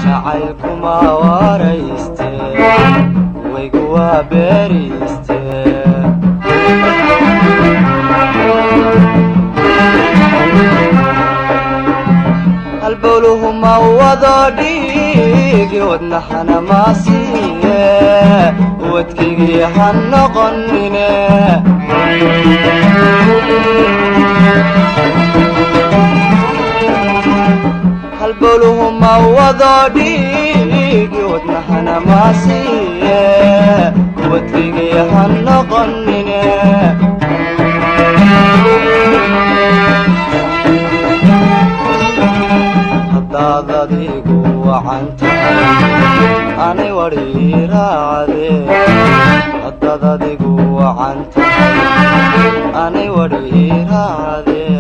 jacaylkuma warayste waygu waa beeriste halbowluhu ma wado dhiigi wadnahana ma siiye wadkigii ha noqonine halbowluhu ma wado dhiigi wadnahana ma siiye wadkigii ha noqonine haddaad adigu wacan tahay anay wadhii raacdee haddaad adigu wacan tahay anay wadhii raacdee